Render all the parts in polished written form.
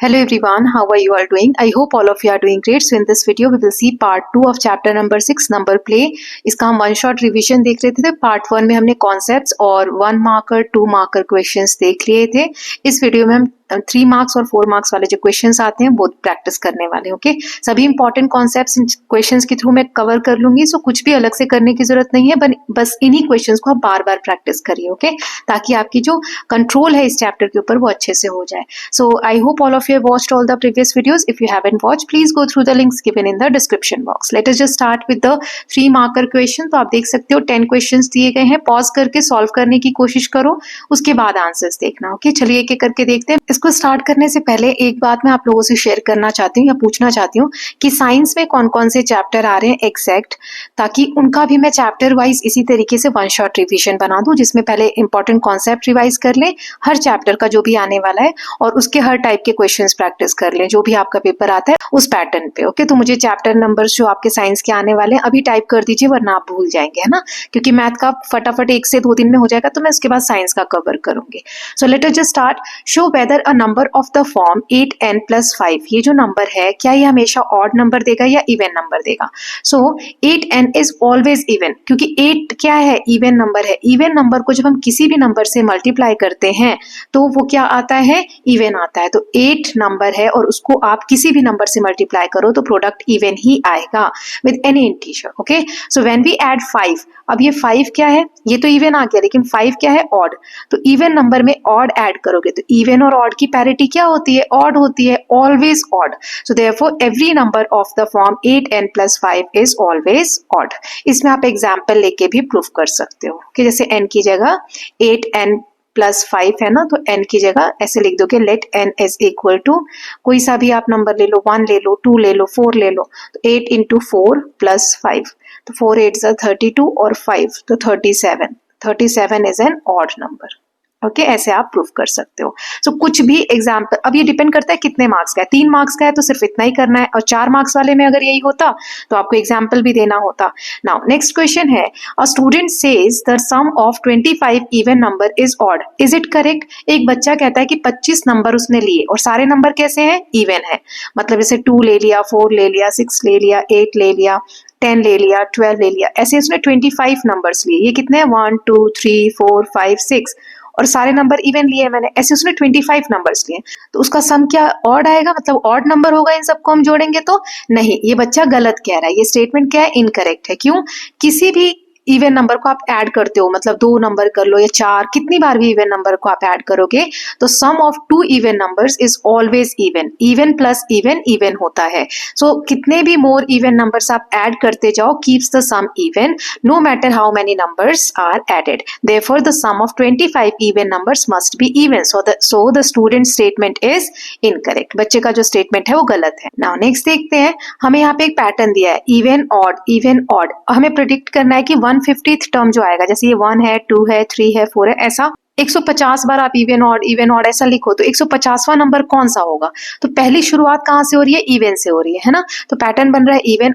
Hello everyone, how are you all doing? I hope all of you are doing great. So in this video we will see part 2 of chapter number 6 number play. इसका हम one shot revision देख रहे थे। Part 1 में हमने concepts और 1 marker 2 marker questions देख लिए थे। इस वीडियो में हम 3 मार्क्स और 4 मार्क्स वाले जो क्वेश्चंस आते हैं वो प्रैक्टिस करने वाले हैं। ओके, सभी इंपॉर्टेंट कॉन्सेप्ट्स इन क्वेश्चंस के थ्रू मैं कवर कर लूंगी, सो कुछ भी अलग से करने की जरूरत नहीं है, बस इन्हीं क्वेश्चंस को आप बार बार प्रैक्टिस करिए। ओके, ताकि आपकी जो कंट्रोल है इस चैप्टर के ऊपर वो अच्छे से हो जाए। So I hope all of you have watched all the previous videos. If you haven't watched, please go through the links given in the description box. Let us just start with the 3 marker question. तो आप देख सकते हो 10 questions दिए गए हैं। Pause करके solve करने की कोशिश करो, उसके बाद आंसर्स देखना। ओके, चलिए एक एक करके देखते हैं। इसको स्टार्ट करने से पहले एक बात मैं आप लोगों से शेयर करना चाहती हूँ या पूछना चाहती हूँ कि साइंस में कौन कौन से चैप्टर आ रहे हैं एग्जैक्ट, ताकि उनका भी मैं चैप्टर वाइज इसी तरीके से वन शॉट रिविजन बना दूं, जिसमें पहले इंपॉर्टेंट कॉन्सेप्ट रिवाइज कर लें हर चैप्टर का जो भी आने वाला है, और उसके हर टाइप के क्वेश्चंस प्रैक्टिस कर लें जो भी आपका पेपर आता है उस पैटर्न पे। ओके, तो मुझे चैप्टर नंबर्स जो आपके साइंस के आने वाले हैं अभी टाइप कर दीजिए, वरना आप भूल जाएंगे, है ना, क्योंकि मैथ का फटाफट 1 से 2 दिन में हो जाएगा, तो मैं उसके बाद साइंस का कवर करूंगी। So let us just start. Show whether a number of the form 8n+5, ये जो नंबर है क्या ये हमेशा ऑड नंबर देगा या इवन नंबर देगा? सो 8n इज ऑलवेज इवन, क्योंकि 8 क्या है, इवन नंबर है। इवन नंबर को जब हम किसी भी नंबर से मल्टीप्लाई करते हैं तो वो क्या आता है, इवन आता है। तो 8 नंबर है और उसको आप किसी भी नंबर से मल्टीप्लाई करो तो प्रोडक्ट इवन ही आएगा with any integer. Okay, so when we add 5, अब ये 5 क्या है, ये तो इवन आ गया, लेकिन 5 क्या है, ऑड। तो इवन नंबर में ऑड ऐड करोगे तो इवन और ऑड की पैरिटी क्या होती है, ऑड होती है, always odd. So therefore every number of the form 8n+5 is always odd. इसमें आप एग्जाम्पल लेके भी प्रूफ कर सकते हो कि जैसे n की जगह 8n+5 है ना, तो n की जगह ऐसे लिख दोगे, let n is equal to कोई सा भी आप नंबर ले लो, 1 ले लो, 2 ले लो, 4 ले लो, तो 8 × 4 + 5, तो 4 8 32 और 5 तो 37। 37 is an odd number. Okay, ऐसे आप प्रूफ कर सकते हो। सो कुछ भी एग्जाम्पल, अब ये डिपेंड करता है कितने मार्क्स का है। 3 मार्क्स का है तो सिर्फ इतना ही करना है, और 4 मार्क्स वाले में अगर यही होता तो आपको एग्जाम्पल भी देना होता। नाउ नेक्स्ट क्वेश्चन है, a student says the sum of 25 even number is odd, is it correct? एक बच्चा कहता है कि 25 नंबर उसने लिए और सारे नंबर कैसे हैं, इवन है। मतलब जैसे 2 ले लिया, 4 ले लिया, 6 ले लिया, 8 ले लिया, 10 ले लिया, 12 ले लिया, ऐसे उसने 25 नंबर्स लिए। ये कितने हैं, 1 2 3 4 5 6, और सारे नंबर इवन लिए मैंने, ऐसे उसने 25 नंबर्स लिए। तो उसका सम क्या, ऑड आएगा, मतलब ऑड नंबर होगा इन सबको हम जोड़ेंगे तो? नहीं, ये बच्चा गलत कह रहा है, ये स्टेटमेंट क्या है, इनकरेक्ट है। क्यों? किसी भी इवन नंबर को आप ऐड करते हो, मतलब 2 नंबर कर लो या 4, कितनी बार भी इवन नंबर को आप ऐड करोगे तो sum of 2 even numbers is always even. Even plus even even होता है। सो कितने भी मोर इवन नंबर्स आप ऐड करते जाओ, keeps the sum even no matter how many numbers are added. Therefore the sum of 25 even numbers must be even. So the student statement is incorrect. बच्चे का जो statement है वो गलत है। नाउ नेक्स्ट देखते हैं, हमें यहाँ पे एक पैटर्न दिया है, इवन ऑड इवन ऑड। हमें प्रेडिक्ट करना है कि 150th टर्म जो आएगा, जैसे ये 1 है, 2 है, 3 है, 4 है, ऐसा 150 बार आप इवन ऑड ऐसा लिखो तो 150वां नंबर कौन सा होगा? तो पहली शुरुआत कहां से हो रही है, इवन से हो रही है ना। तो पैटर्न बन रहा है इवन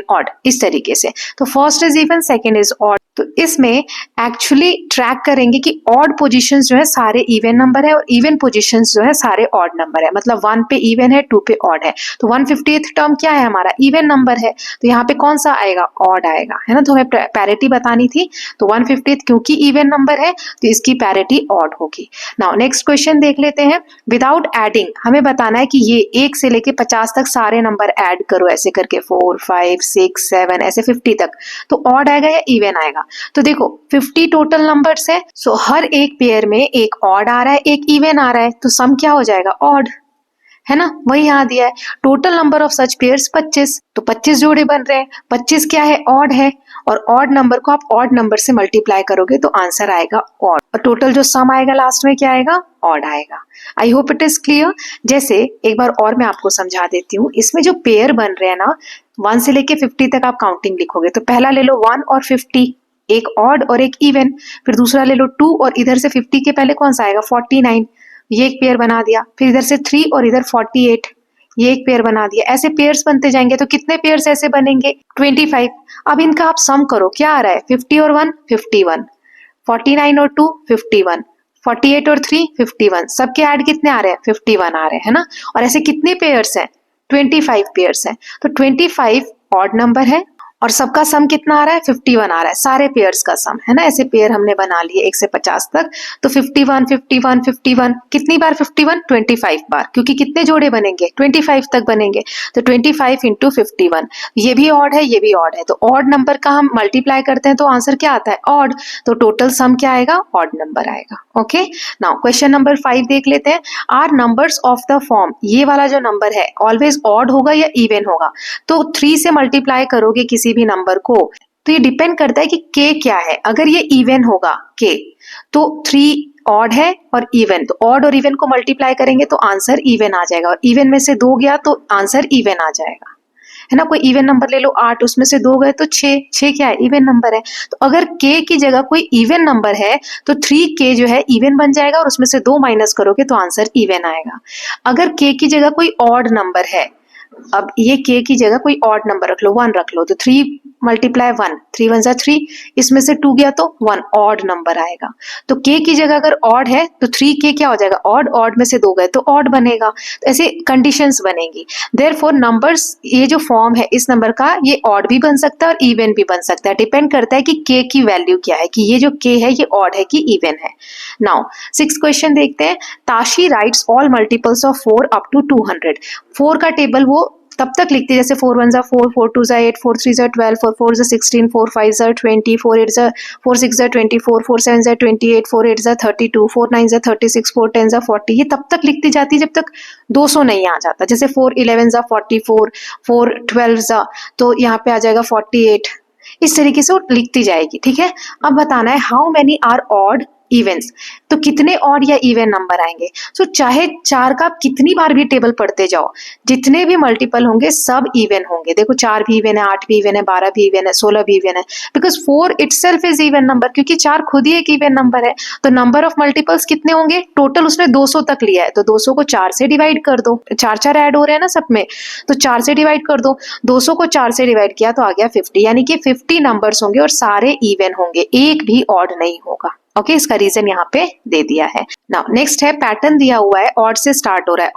ऑड इस तरीके से। तो first is even, second is odd. तो इसमें एक्चुअली ट्रैक करेंगे कि ऑड पोजीशंस जो है सारे इवन नंबर है और इवन पोजीशंस जो है सारे ऑड नंबर है। मतलब 1 पे इवन है, 2 पे ऑड है। तो 150th टर्म क्या है, हमारा इवन नंबर है, तो यहाँ पे कौन सा आएगा, ऑड आएगा, है ना। तो हमें पैरिटी बतानी थी, तो 150th क्योंकि इवन नंबर है तो इसकी पैरिटी ऑड होगी। नाउ नेक्स्ट क्वेश्चन देख लेते हैं। विदाउट एडिंग हमें बताना है कि ये 1 से लेके 50 तक सारे नंबर ऐड करो, ऐसे करके 4 5 6 7 ऐसे 50 तक, तो ऑड आएगा या इवन आएगा? तो देखो 50 टोटल नंबर्स है, सो हर एक पेयर में एक ऑड आ रहा है, एक इवन आ रहा है, तो सम क्या हो जाएगा, ऑड, है ना। वही यहाँ दिया है, total number of such pairs 25, तो 25 जोड़े बन रहे हैं। 25 क्या है, ऑड है, और ऑड नंबर को आप ऑड नंबर से मल्टीप्लाई करोगे तो आंसर आएगा ऑड, और टोटल जो सम आएगा लास्ट में क्या आएगा, ऑड आएगा। I hope it is clear. जैसे एक बार और मैं आपको समझा देती हूँ, इसमें जो पेयर बन रहे हैं ना, 1 से लेके 50 तक आप काउंटिंग लिखोगे, तो पहला ले लो 1 और 50, एक ऑड और एक इवन। फिर दूसरा ले लो 2 और इधर से 50 के पहले कौन सा आएगा, 49, ये एक पेयर बना दिया। फिर इधर से 3 और इधर 48, ये एक पेयर बना दिया। ऐसे पेयर्स बनते जाएंगे, तो कितने पेयर्स ऐसे बनेंगे, 25। अब इनका आप सम करो, क्या आ रहा है, 50 और 1 51, 49 और 2 51, 48 और 3 51, सबके ऐड कितने आ रहे हैं 51 आ रहे हैं, है ना। और ऐसे कितने पेयर्स हैं 25 पेयर्स हैं, तो 25 ऑड नंबर है और सबका सम कितना आ रहा है 51 आ रहा है, सारे पेयर्स का सम, है ना। ऐसे पेयर हमने बना लिए 1 से 50 तक, तो 51 51 51 कितनी बार 51 25 बार, क्योंकि कितने जोड़े बनेंगे 25 तक बनेंगे, तो 25 इंटू 51, ये भी ऑड है ये भी ऑड है, तो ऑड नंबर का हम मल्टीप्लाई करते हैं तो आंसर क्या आता है ऑड, तो टोटल सम क्या आएगा ऑड नंबर आएगा। ओके, नाउ क्वेश्चन नंबर 5 देख लेते हैं। Are numbers of the form, ये वाला जो नंबर है ऑलवेज ऑड होगा या इवन होगा, तो 3 से मल्टीप्लाई करोगे किसी भी नंबर को, तो ये डिपेंड करता है कि k क्या है। अगर ये इवन होगा k, तो 3 ऑड है और इवन, तो ऑड और इवन को मल्टीप्लाई करेंगे तो आंसर इवन आ जाएगा, और इवन में से 2 गया तो आंसर इवन आ जाएगा, है ना। कोई इवन नंबर ले लो 8, उसमें से 2 गए तो 6 क्या है इवन नंबर है। तो अगर k की जगह कोई इवन नंबर है तो 3k जो है इवन बन जाएगा, और उसमें से 2 माइनस करोगे तो आंसर इवन आएगा। अगर k की जगह कोई ऑड नंबर है, अब ये k की जगह कोई ऑड नंबर रख लो 1 रख लो, तो 3 मल्टीप्लाई 1, 3 1 जा 3, इसमें से 2 गया तो 1 ऑड नंबर आएगा। तो k की जगह अगर ऑड है तो 3k क्या हो जाएगा ऑड, ऑड में से 2 गए तो ऑड बनेगा, तो ऐसे कंडीशंस बनेगी। देयरफॉर नंबर्स, ये जो फॉर्म है इस नंबर का, ये ऑड भी बन सकता है और इवन भी बन सकता है, डिपेंड करता है कि k की वैल्यू क्या है, कि ये जो k है ये ऑड है कि इवन है। नाउ 6th क्वेश्चन देखते हैं। Tashi writes all multiples of 4 up to 200। 4 का टेबल वो तब तक लिखती है जैसे 4 1 जा 4, 4 2 जा 8, 4 3 जा 12, 4 4 जा 16, 4 5 जा 20, 4 8 जा 4 6 जा 24, 4 7 जा 28, 4 8 जा 32, 4 9 जा 36, 4 10 जा 40, ये तब तक लिखती जाती है जब तक 200 नहीं आ जाता। जैसे 4 11 जा 44, 4 12 जा तो यहाँ पे आ जाएगा 48, इस तरीके से वो लिखती जाएगी, ठीक है। अब बताना है how many are odd events, तो कितने ऑड या इवन नंबर आएंगे। सो चाहे 4 का कितनी बार भी टेबल पढ़ते जाओ, जितने भी मल्टीपल होंगे सब इवन होंगे। देखो 4 भी इवन है, 8 भी इवन है, 12 भी इवन है, 16 भी इवन है, because 4 itself is even number, क्योंकि 4 खुद ही एक इवन नंबर है। तो नंबर ऑफ मल्टीपल्स कितने होंगे, टोटल उसने 200 तक लिया है, तो 200 को 4 से डिवाइड कर दो, 4 ऐड हो रहे हैं ना सब में, तो 4 से डिवाइड कर दो, 200 को 4 से डिवाइड किया तो आ गया 50, यानी कि 50 नंबर्स होंगे और सारे इवन होंगे, एक भी ऑड नहीं होगा। ओके, इसका रीजन यहाँ पे दे दिया है। नाउ नेक्स्ट है, पैटर्न दिया हुआ है ऑड से स्टार्ट हो रहा है,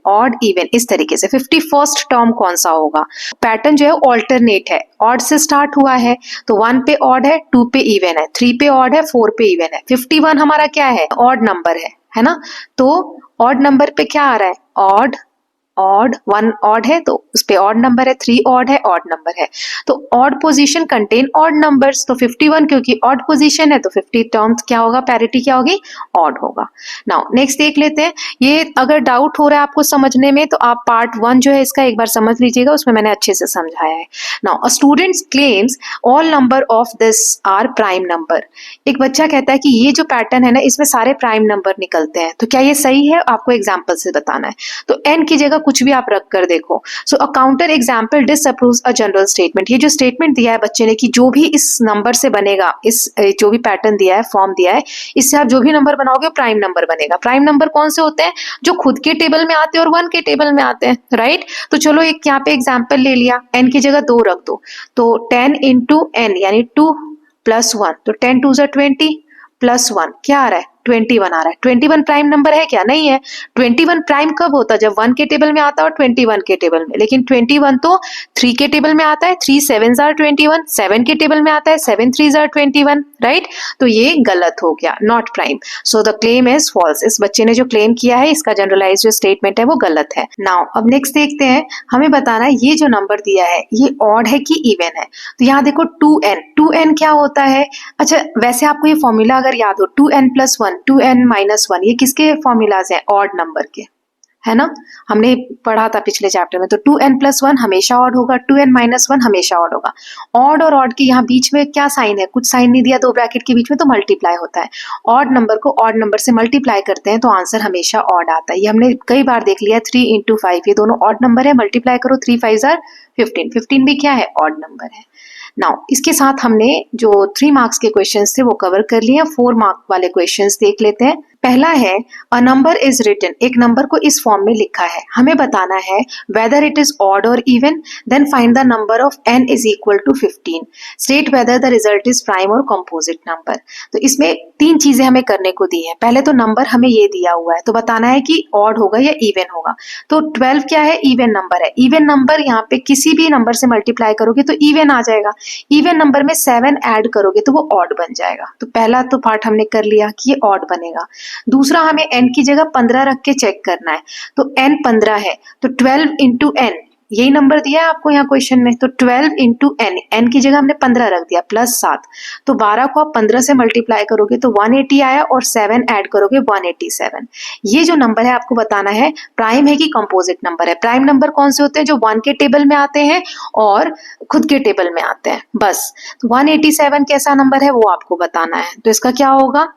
ऑड इवन इस तरीके से। 51st टर्म कौन सा होगा, पैटर्न जो है ऑल्टरनेट है, ऑड से स्टार्ट हुआ है तो 1 पे ऑड है, 2 पे इवन है, 3 पे ऑड है, 4 पे इवन है। 51 हमारा क्या है ऑड नंबर है ना, तो ऑड नंबर पे क्या आ रहा है ऑड 1 ऑड है तो उस पे ऑड नंबर है, 3 ऑड है ऑड नंबर है, तो odd position contain odd numbers, तो 51 क्योंकि ऑड पोजीशन है तो 50 टर्म्स क्या होगा, पैरिटी क्या होगी ऑड होगा। नाउ नेक्स्ट देख लेते हैं। ये अगर डाउट हो रहा है आपको समझने में तो आप पार्ट 1 जो है इसका एक बार समझ लीजिएगा, उसमें मैंने अच्छे से समझाया है। Now a student claims all number of this are prime number. एक बच्चा कहता है कि ये जो पैटर्न है ना इसमें सारे प्राइम नंबर निकलते हैं, तो क्या ये सही है, आपको एग्जाम्पल से बताना है। तो n की जगह कुछ भी आप रख कर देखो। So a counter example disapproves a general statement. ये जो स्टेटमेंट दिया है बच्चे ने कि जो भी इस नंबर से बनेगा, इस जो भी पैटर्न दिया है, फॉर्म दिया है, इससे आप जो भी नंबर बनाओगे वो प्राइम नंबर बनेगा। प्राइम नंबर कौन से होते हैं, जो खुद के टेबल में आते हैं और 1 के टेबल में आते हैं, राइट। तो चलो एक यहाँ पे एग्जाम्पल ले लिया, n की जगह 2 रख दो, तो 10 इंटू n यानी 2 प्लस 1, तो 10 2 20 प्लस 1 क्या आ रहा है 21 आ रहा है। 21 प्राइम नंबर है क्या, नहीं है। 21 प्राइम कब होता है, जब 1 के टेबल में आता है और 21 के टेबल में, लेकिन 21 तो 3 के टेबल में आता है, 3 7s are 21, 7 के टेबल में आता है, 7 3s are 21, राइट। तो ये गलत हो गया, not prime, so the claim is false. इस बच्चे ने जो क्लेम किया है इसका जनरलाइज जो स्टेटमेंट है वो गलत है। नाउ अब नेक्स्ट देखते हैं, हमें बताना है ये जो नंबर दिया है ये ऑड है कि इवन है। तो यहाँ देखो 2n क्या होता है, अच्छा वैसे आपको ये फॉर्मूला अगर याद हो 2n प्लस 1 2n माइनस 1, ये किसके फॉर्मूलाज हैं, ऑड नंबर के, है ना, हमने पढ़ा था पिछले चैप्टर में। तो 2n प्लस 1 हमेशा ऑड होगा, 2n माइनस 1 हमेशा ऑड होगा। ऑड और ऑड के यहाँ बीच में क्या साइन है, कुछ साइन नहीं दिया 2 ब्रैकेट के बीच में, तो मल्टीप्लाई होता है। ऑड नंबर को ऑड नंबर से मल्टीप्लाई करते हैं तो आंसर हमेशा ऑड आता है। ये हमने कई बार देख लिया। 3 इंटू 5 ये दोनों ऑड नंबर है, मल्टीप्लाई करो 3 5s are 15, 15 भी क्या है ऑड नंबर है। नाउ इसके साथ हमने जो 3 मार्क्स के क्वेश्चंस थे वो कवर कर लिए। 4 मार्क वाले क्वेश्चंस देख लेते हैं। पहला है अ नंबर इज रिटन, एक नंबर को इस फॉर्म में लिखा है, हमें बताना है वेदर इट इज ऑड और even, then find the number of n is equal to 15, state whether the result is prime और कंपोजिट नंबर। तो इसमें तीन चीजें हमें करने को दी है। पहले तो नंबर हमें ये दिया हुआ है, तो बताना है कि ऑड होगा या इवन होगा। तो 12 क्या है, इवन नंबर है। इवन नंबर यहाँ पे किसी भी नंबर से मल्टीप्लाई करोगे तो इवन आ जाएगा, इवन नंबर में 7 ऐड करोगे तो वो ऑड बन जाएगा। तो पहला तो पार्ट हमने कर लिया कि ये ऑड बनेगा। दूसरा, हमें n की जगह 15 रख के चेक करना है, तो n 15 है तो 12 इंटू n, यही नंबर दिया है आपको यहाँ क्वेश्चन में, तो 12 इंटू n की जगह हमने 15 रख दिया प्लस 7, तो 12 को आप 15 से मल्टीप्लाई करोगे तो 180 आया और 7 ऐड करोगे 187। ये जो नंबर है आपको बताना है प्राइम है कि कंपोजिट नंबर है। प्राइम नंबर कौन से होते हैं, जो 1 के टेबल में आते हैं और खुद के टेबल में आते हैं, बस। तो 187 कैसा नंबर है वो आपको बताना है, तो इसका क्या होगा,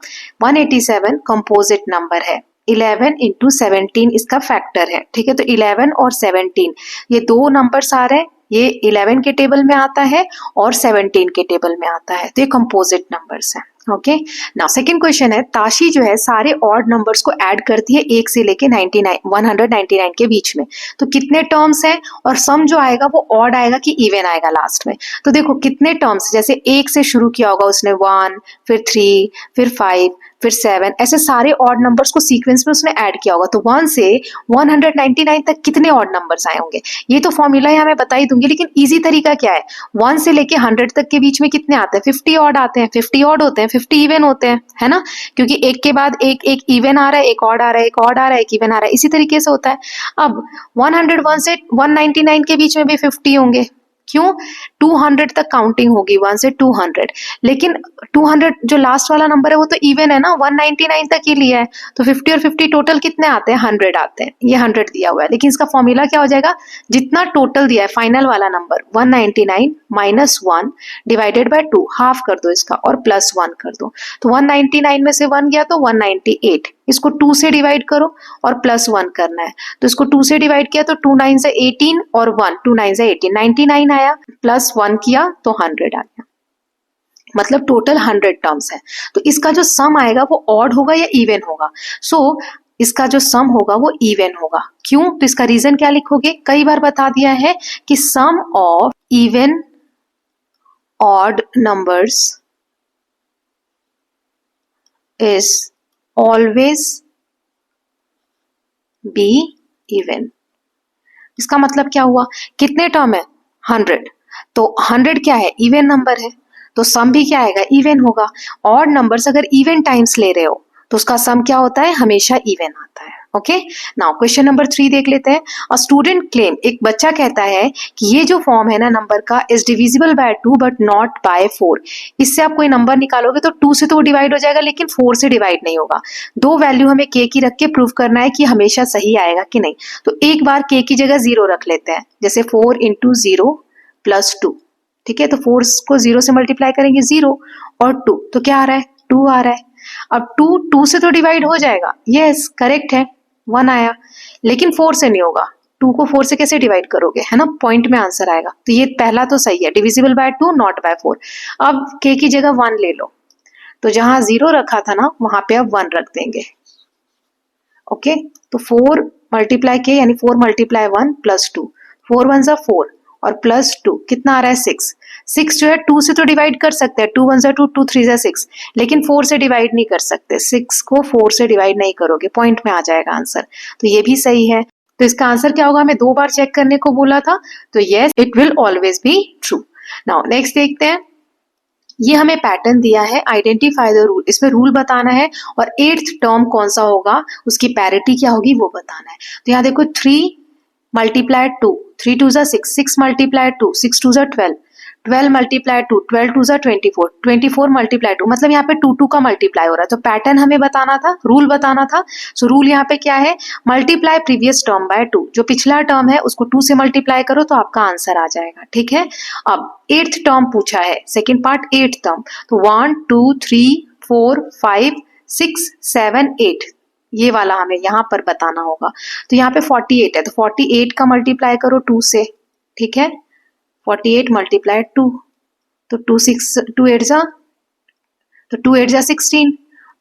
187 कंपोजिट नंबर है। 11 इंटू 17 इसका फैक्टर है, ठीक है। तो 11 और 17 ये दो नंबर्स आ रहे हैं, ये 11 के टेबल में आता है और 17 के टेबल में आता है, तो ये कंपोजिट नंबर्स हैं। ओके, नाउ सेकंड क्वेश्चन है, ताशी जो है सारे ऑड नंबर्स को ऐड करती है 1 से लेके 199 के बीच में, तो कितने टर्म्स हैं और सम जो आएगा वो ऑड आएगा कि इवन आएगा लास्ट में। तो देखो कितने टर्म्स, जैसे 1 से शुरू किया होगा उसने, 1 फिर 3 फिर 5 फिर 7, ऐसे सारे ऑड नंबर्स को सीक्वेंस में उसने ऐड किया होगा। तो 1 से 199 तक कितने ऑड नंबर्स आए होंगे, ये तो फॉर्मूला यहाँ मैं बता ही दूंगी, लेकिन इजी तरीका क्या है, 1 से लेके 100 तक के बीच में कितने आते हैं, 50 ऑड आते हैं, 50 ऑड होते हैं, 50 इवन होते हैं, है ना, क्योंकि एक के बाद एक एक इवन आ रहा है, एक ऑड आ रहा है, एक ऑड आ रहा है, एक इवन आ रहा है, इसी तरीके से होता है। अब 101 से 199 के बीच में भी 50 होंगे, क्यों, 200 तक काउंटिंग होगी 1 से 200, लेकिन 200 जो लास्ट वाला नंबर है वो तो इवन है ना, 199 तक ही लिया है, तो 50 और 50 टोटल कितने आते हैं, 100 आते हैं, ये 100 दिया हुआ है। लेकिन इसका फॉर्मूला क्या हो जाएगा, जितना टोटल दिया है फाइनल वाला number 199 minus 1 divided by 2, half कर दो इसका और प्लस 1 कर दो, तो 199 में से 1 गया तो 198, इसको 2 से डिवाइड करो और प्लस 1 करना है, तो इसको 2 से डिवाइड किया तो 2 9 से 18 और 1 2 9 से 18, 99 आया, प्लस 1 किया तो 100 आ गया, मतलब टोटल 100 टर्म्स है। तो इसका जो सम आएगा वो ऑड होगा या इवन होगा, सो इसका जो सम होगा वो इवन होगा। क्यों, तो इसका रीजन क्या लिखोगे, कई बार बता दिया है कि sum of even odd numbers is always be even. इसका मतलब क्या हुआ, कितने टर्म है, 100, तो 100 क्या है, इवन नंबर है, तो सम भी क्या आएगा, इवन होगा। ऑड नंबर्स अगर इवन टाइम्स ले रहे हो तो उसका सम क्या होता है, हमेशा इवन आता है। ओके, नाउ क्वेश्चन नंबर 3 देख लेते हैं। अ स्टूडेंट क्लेम, एक बच्चा कहता है कि ये जो फॉर्म है ना नंबर का, is divisible by 2 but not by 4। इससे आप कोई नंबर निकालोगे तो 2 से तो डिवाइड हो जाएगा लेकिन 4 से डिवाइड नहीं होगा। दो वैल्यू हमें k की रख के प्रूव करना है कि हमेशा सही आएगा कि नहीं। तो एक बार k की जगह 0 रख लेते हैं, जैसे 4 इंटू 0 प्लस 2, ठीक है, तो 4 को 0 से मल्टीप्लाई करेंगे 0 और 2, तो क्या आ रहा है, 2 आ रहा है। अब 2 से तो डिवाइड हो जाएगा, यस करेक्ट है, 1 आया, लेकिन 4 से नहीं होगा, 2 को 4 से कैसे डिवाइड करोगे, है ना, पॉइंट में आंसर आएगा। तो ये पहला तो सही है, डिविजिबल बाय 2 नॉट बाय 4। अब k की जगह 1 ले लो, तो जहां 0 रखा था ना वहां पे अब 1 रख देंगे। ओके, तो 4 मल्टीप्लाई k यानी 4 मल्टीप्लाई 1 प्लस 2, 4 1 जा 4 और प्लस 2 कितना आ रहा है, 6। 6 जो है 2 से तो डिवाइड कर सकते हैं, 2 1 जा 2 2 3 जा 6, लेकिन 4 से डिवाइड नहीं कर सकते, 6 को 4 से डिवाइड नहीं करोगे, पॉइंट में आ जाएगा आंसर। तो ये भी सही है। तो इसका आंसर क्या होगा, हमें 2 बार चेक करने को बोला था, तो yes it will always be true. Now next देखते हैं, ये हमें पैटर्न दिया है, आइडेंटिफाई द रूल, इसमें रूल बताना है और 8th टर्म कौन सा होगा, उसकी पैरिटी क्या होगी वो बताना है। तो यहाँ देखो 3 मल्टीप्लाइड 2, 3 2 जा 6, 6 मल्टीप्लाइड 2, 6 2 जा 12, 12 मल्टीप्लाई 2, 12 2 जा 24, 24 मल्टीप्लाई 2, मतलब यहाँ पे 2 2 का मल्टीप्लाई हो रहा है। तो पैटर्न हमें बताना था, रूल बताना था। सो रूल यहाँ पे क्या है, मल्टीप्लाई प्रीवियस टर्म बाय 2, जो पिछला टर्म है उसको 2 से मल्टीप्लाई करो तो आपका आंसर आ जाएगा, ठीक है। अब 8th टर्म पूछा है, सेकेंड पार्ट 8th टर्म, तो 1 2 3 4 5 6 7 8, ये वाला हमें यहाँ पर बताना होगा। तो यहाँ पे 48 है, तो 48 का मल्टीप्लाई करो 2 से, ठीक है, 48 मल्टीप्लाई 2, तो 2 8 जा, तो 2 8 जा 16,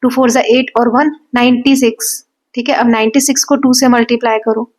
2 4 जा 8 और 1 96। ठीक है, अब 96 को 2 से मल्टीप्लाई करो,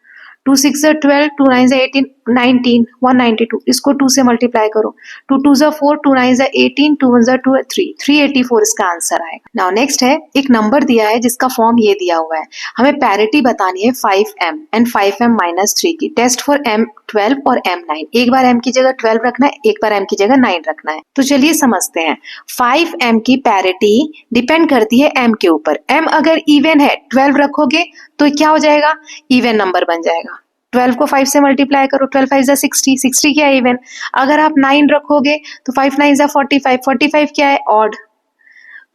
2 6 जा 12, 2 9 जा 18, 19, 192, इसको 2 से मल्टीप्लाई करो, 2 2 जा 4, 2 9 जा 18, 2 1 जा 2, 384 इसका आंसर आएगा। नाउ नेक्स्ट है, एक नंबर दिया है जिसका फॉर्म ये दिया हुआ है, हमें पैरिटी बतानी है 5m एंड 5m माइनस 3 की। टेस्ट फॉर m12 और m9, एक बार m की जगह 12 रखना है, एक बार m की जगह 9 रखना है। तो चलिए समझते हैं, 5m की पैरिटी डिपेंड करती है m के ऊपर। m अगर इवन है, 12 रखोगे तो क्या हो जाएगा, इवन नंबर बन जाएगा। 12 को 5 से मल्टीप्लाई करो, 12 5 जा 60, 60 क्या है, इवन। अगर आप 9 रखोगे तो 5 9 जा 45, 45 क्या है, ऑड।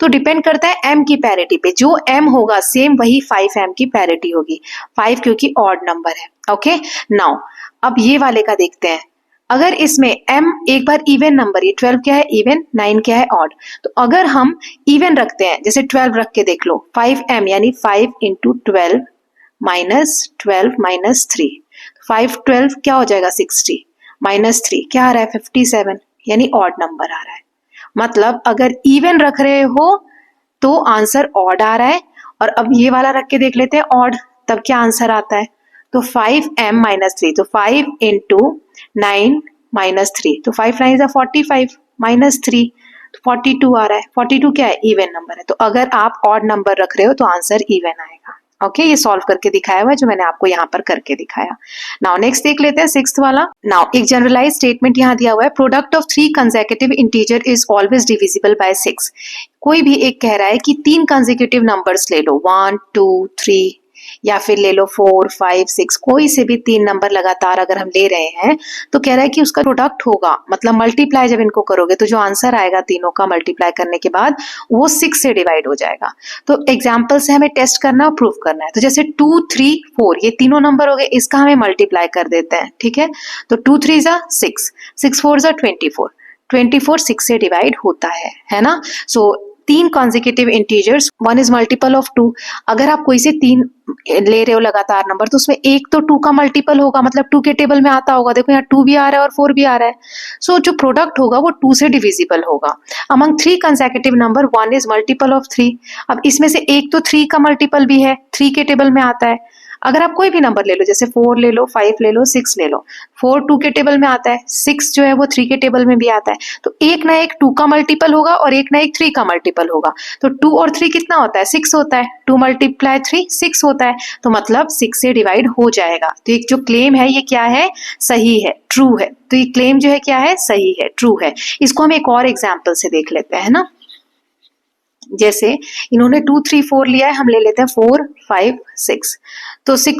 तो डिपेंड करता है m की पैरिटी पे, जो m होगा सेम वही 5m की पैरिटी होगी, 5 क्योंकि ऑड नंबर है। ओके, नाउ अब ये वाले का देखते हैं। अगर इसमें m एक बार इवन नंबर, ये 12 क्या है, इवन, 9 क्या है, ऑड। तो अगर हम इवन रखते हैं, जैसे 12 रख के देख लो, 5m यानी 5 इंटू 12 माइनस 12 माइनस 3, 5 12 क्या हो जाएगा, 60, माइनस 3 क्या आ रहा है, 57, यानी ऑड नंबर आ रहा है। मतलब अगर इवन रख रहे हो तो आंसर ऑड आ रहा है, और अब ये वाला रख के देख लेते हैं ऑड, तब क्या आंसर आता है। तो 5m माइनस 3, तो 5 इंटू 9 माइनस 3, तो 5 9 जा 45 माइनस 3, 42 आ रहा है। 42 क्या है, इवन नंबर है। तो अगर आप ऑड नंबर रख रहे हो तो आंसर इवन आएगा। ओके, ये सॉल्व करके दिखाया हुआ है जो मैंने आपको यहाँ पर करके दिखाया। नाउ नेक्स्ट देख लेते हैं, 6th वाला। नाउ एक जनरलाइज स्टेटमेंट यहाँ दिया हुआ है, product of 3 consecutive integer is always divisible by 6। कोई भी एक कह रहा है कि 3 कंसेक्यूटिव नंबर्स ले लो, 1 2 3 या फिर ले लो 4 5 6, कोई से भी 3 नंबर लगातार अगर हम ले रहे हैं तो कह रहा है कि उसका प्रोडक्ट होगा, मतलब मल्टीप्लाई जब इनको करोगे तो जो आंसर आएगा तीनों का मल्टीप्लाई करने के बाद वो 6 से डिवाइड हो जाएगा। तो एग्जाम्पल से हमें टेस्ट करना और प्रूफ करना है। तो जैसे 2 3 4 ये तीनों नंबर हो गए, इसका हमें मल्टीप्लाई कर देते हैं। ठीक है, तो 2 3 जा 6, 6 4 जा 24, 24 6 से डिवाइड होता है ना। सो 3 consecutive integers, 1 is multiple of 2। अगर आप कोई से 3 ले रहे हो लगातार नंबर तो उसमें एक तो 2 का मल्टीपल होगा, मतलब 2 के टेबल में आता होगा। देखो यहाँ 2 भी आ रहा है और 4 भी आ रहा है। सो जो प्रोडक्ट होगा वो 2 से डिविजिबल होगा। Among 3 consecutive number 1 is multiple of 3। अब इसमें से एक तो 3 का मल्टीपल भी है, 3 के टेबल में आता है। अगर आप कोई भी नंबर ले लो, जैसे 4 ले लो, 5 ले लो, 6 ले लो, 4 2 के टेबल में आता है, 6 जो है वो 3 के टेबल में भी आता है। तो एक ना एक 2 का मल्टीपल होगा और एक ना एक 3 का मल्टीपल होगा। तो 2 और 3 कितना होता है, 6 होता है। 2 मल्टीप्लाई 3 6 होता है, तो मतलब 6 से डिवाइड हो जाएगा। तो एक जो क्लेम है ये क्या है, सही है, ट्रू है। तो ये क्लेम जो है क्या है, सही है, ट्रू है। इसको हम एक और एग्जाम्पल से देख लेते हैं ना। जैसे इन्होंने 2 3 4 लिया है, हम ले लेते हैं 4 5 6। तो 6,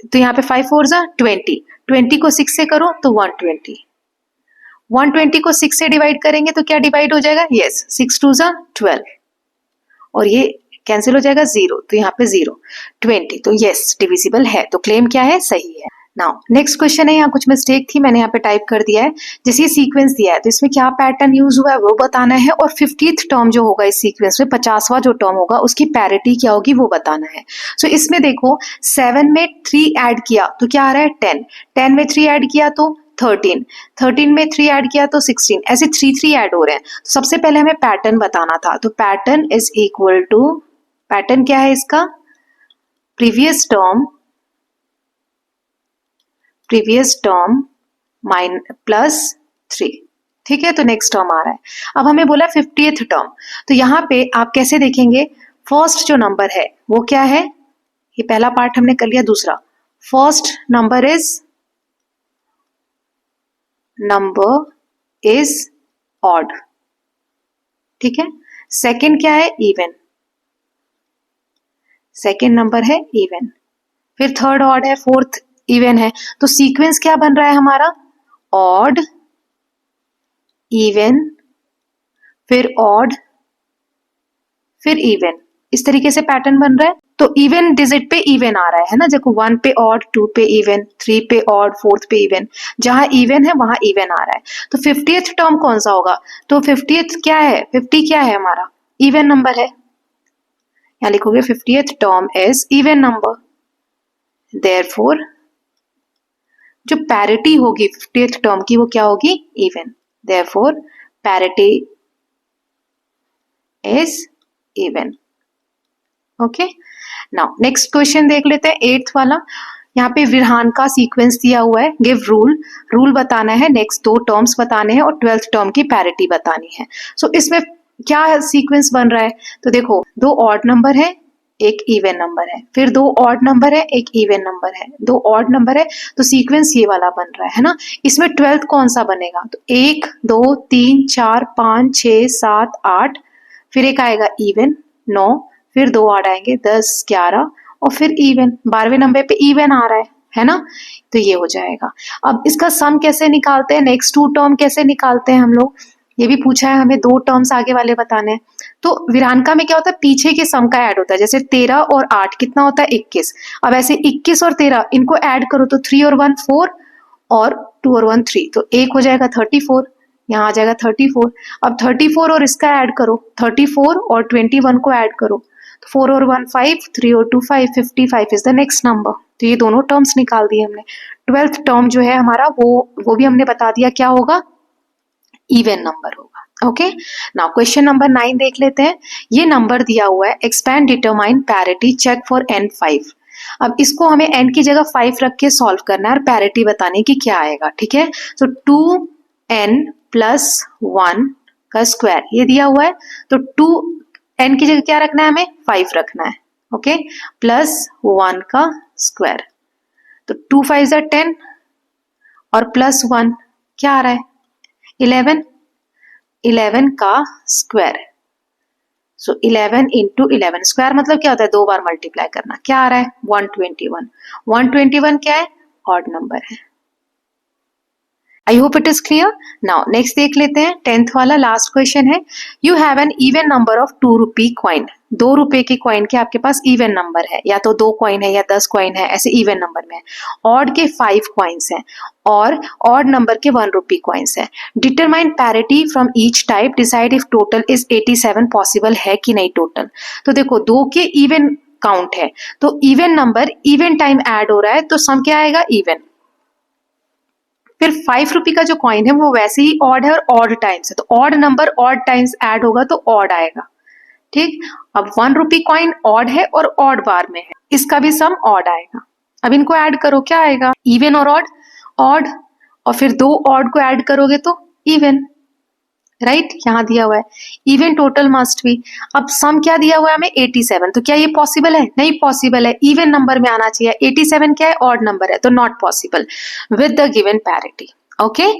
तो यहाँ पे 5 4 जा 20, 20 को 6 से करो तो 120, 120 को 6 से डिवाइड करेंगे तो क्या डिवाइड हो जाएगा, यस 6 2 जा 12, और ये कैंसिल हो जाएगा 0, तो यहाँ पे 0 20, तो यस डिविजिबल है। तो क्लेम क्या है, सही है। नाउ नेक्स्ट क्वेश्चन है, यहाँ कुछ मिस्टेक थी, मैंने यहाँ पे टाइप कर दिया है। जैसे ये सीक्वेंस दिया है तो इसमें क्या पैटर्न यूज हुआ है वो बताना है, और 50th टर्म जो होगा इस सीक्वेंस में, 50वां जो टर्म होगा उसकी पैरिटी क्या होगी वो बताना है। सो इसमें देखो 7 में 3 ऐड किया तो क्या आ रहा है 10, 10 में 3 ऐड किया तो 13, 13 में 3 ऐड किया तो 16, ऐसे 3 3 ऐड हो रहे हैं। तो सबसे पहले हमें पैटर्न बताना था। तो pattern is equal to, pattern क्या है इसका, प्रीवियस टर्म प्लस 3। ठीक है, तो नेक्स्ट टर्म आ रहा है। अब हमें बोला 50th टर्म, तो यहाँ पे आप कैसे देखेंगे, फर्स्ट जो नंबर है वो क्या है, ये पहला पार्ट हमने कर लिया। दूसरा, फर्स्ट नंबर इज ऑड, ठीक है। सेकंड क्या है, इवन, सेकंड नंबर है इवन, फिर थर्ड ऑड है, फोर्थ इवन है। तो सीक्वेंस क्या बन रहा है हमारा, ऑड इवन फिर ऑड फिर इवन, इस तरीके से पैटर्न बन रहा है। तो इवन डिजिट पे इवन आ रहा है ना, देखो 1 पे ऑड, 2 पे इवन, 3 पे ऑड, 4th पे इवन, जहां इवन है वहां इवन आ रहा है। तो 50th टर्म कौन सा होगा, तो 50th क्या है, 50 क्या है हमारा, इवन नंबर है। यहाँ लिखोगे 50th term is even number, therefore जो पैरिटी होगी 50th टर्म की वो क्या होगी, even, therefore parity is even. Okay, now next question देख लेते हैं, 8th वाला। यहाँ पे विधान का सीक्वेंस दिया हुआ है, गिव रूल बताना है, नेक्स्ट 2 टर्म्स बताने हैं और 12th टर्म की पैरिटी बतानी है। सो इसमें क्या सीक्वेंस बन रहा है, तो देखो 2 ऑड नंबर है, एक इवन नंबर है, फिर 2 ऑड नंबर है, एक इवन नंबर है, 2 ऑड नंबर है, तो सीक्वेंस ये वाला बन रहा है ना। इसमें 12th कौन सा बनेगा, तो 1 2 3 4 5 6 7 8, फिर एक आएगा इवन 9, फिर 2 ऑड आएंगे 10 11 और फिर इवन 12वें नंबर पे इवन आ रहा है ना, तो ये हो जाएगा। अब इसका सम कैसे निकालते हैं, नेक्स्ट 2 टर्म कैसे निकालते हैं हम लोग, ये भी पूछा है हमें, 2 टर्म्स आगे वाले बताने हैं। तो विरानका में क्या होता है, पीछे के सम का ऐड होता है, जैसे 13 और 8 कितना होता है 21। अब ऐसे 21 और 13 इनको ऐड करो तो 3 और 1 4 और 2 और 1 3, तो एक हो जाएगा 34, यहाँ आ जाएगा 34। अब 34 और इसका ऐड करो, 34 और 21 को ऐड करो, 4 और 1 5, 3 और 2 5, 55 इज द नेक्स्ट नंबर। तो ये दोनों टर्म्स निकाल दिए हमने। 12th टर्म जो है हमारा वो भी हमने बता दिया क्या होगा, इवन नंबर होगा। ओके, नाउ क्वेश्चन नंबर 9 देख लेते हैं। ये नंबर दिया हुआ है, expand determine parity check for n 5। अब इसको हमें n की जगह 5 रख के सॉल्व करना है और पैरिटी बताने की क्या आएगा, ठीक है। सो 2n प्लस 1 का स्क्वायर ये दिया हुआ है, तो 2n की जगह क्या रखना है, हमें 5 रखना है, ओके, प्लस 1 का स्क्वायर, तो 2 5 10 और प्लस 1 क्या आ रहा है 11 का स्क्वायर। सो 11 इंटू 11 स्क्वायर मतलब क्या होता है, 2 बार मल्टीप्लाई करना, क्या आ रहा है 121। 121 क्या है, ऑड नंबर है। I hope it is clear. Now next देख लेते हैं, 10th वाला लास्ट क्वेश्चन है। You have an even number of 2 rupee coin. 2 रुपए के कॉइन के आपके पास इवन नंबर है, या तो 2 कॉइन है या 10 कॉइन है, ऐसे इवन नंबर में है। ऑड के 5 कॉइन्स हैं और ऑड नंबर के 1 रुपी कॉइन्स है। Determine parity from each type, decide if total is 87 possible है कि नहीं टोटल। तो देखो 2 के इवन काउंट है, तो even number even time add हो रहा है, तो सम क्या आएगा, इवन। फिर 5 रुपी का जो कॉइन है वो वैसे ही ऑड है और ऑड टाइम्स है, तो odd number odd times add होगा तो ऑड आएगा, ठीक। अब 1 रुपी कॉइन ऑड है और ऑड बार में है, इसका भी सम ऑड आएगा। अब इनको ऐड करो, क्या आएगा, इवन और ऑड, ऑड, और फिर 2 ऑड को ऐड करोगे तो इवन, राइट, यहाँ दिया हुआ है इवन टोटल मस्ट बी। अब सम क्या दिया हुआ है हमें 87, तो क्या ये पॉसिबल है, नहीं पॉसिबल है, इवन नंबर में आना चाहिए। 87 क्या है, ऑड नंबर है, तो not possible with the given parity. Okay,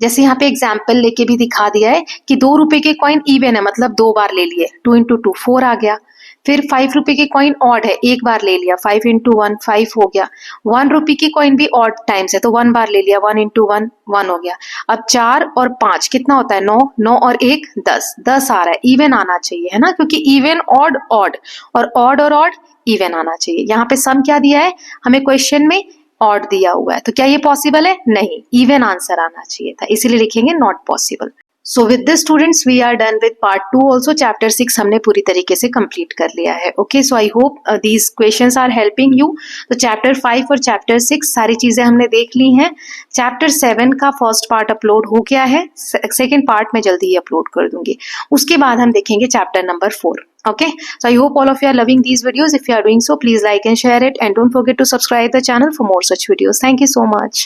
जैसे यहाँ पे एग्जाम्पल लेके भी दिखा दिया है कि 2 रुपए के कॉइन इवन है, मतलब 2 बार ले लिए, 2 इंटू 2 4 आ गया। फिर 5 रुपए के कॉइन ऑड है, एक बार ले लिया, 5 इंटू 1 5 हो गया। 1 रुपी की कॉइन भी ऑड टाइम्स है, तो 1 बार ले लिया, 1 इंटू 1 1 हो गया। अब 4 और 5 कितना होता है, 9, 9 और 1 10, 10 आ रहा है, इवन आना चाहिए, है ना, क्योंकि इवन ऑड ऑड और ऑड इवन आना चाहिए। यहाँ पे सम क्या दिया है हमें क्वेश्चन में, ऑड दिया हुआ है, तो क्या ये पॉसिबल है, नहीं, इवन आंसर आना चाहिए था, इसीलिए लिखेंगे not possible. So with this students we are done with part 2 also. Chapter 6 हमने पूरी तरीके से कंप्लीट कर लिया है। Okay, so I hope these questions are helping you. तो चैप्टर 5 और चैप्टर 6 सारी चीजें हमने देख ली हैं। चैप्टर 7 का फर्स्ट पार्ट अपलोड हो गया है, सेकेंड पार्ट मैं जल्दी ही अपलोड कर दूंगी। उसके बाद हम देखेंगे chapter number 4। Okay, so I hope all of you are loving these videos. If you are doing so, please like and share it, and don't forget to subscribe the channel for more such videos. Thank you so much.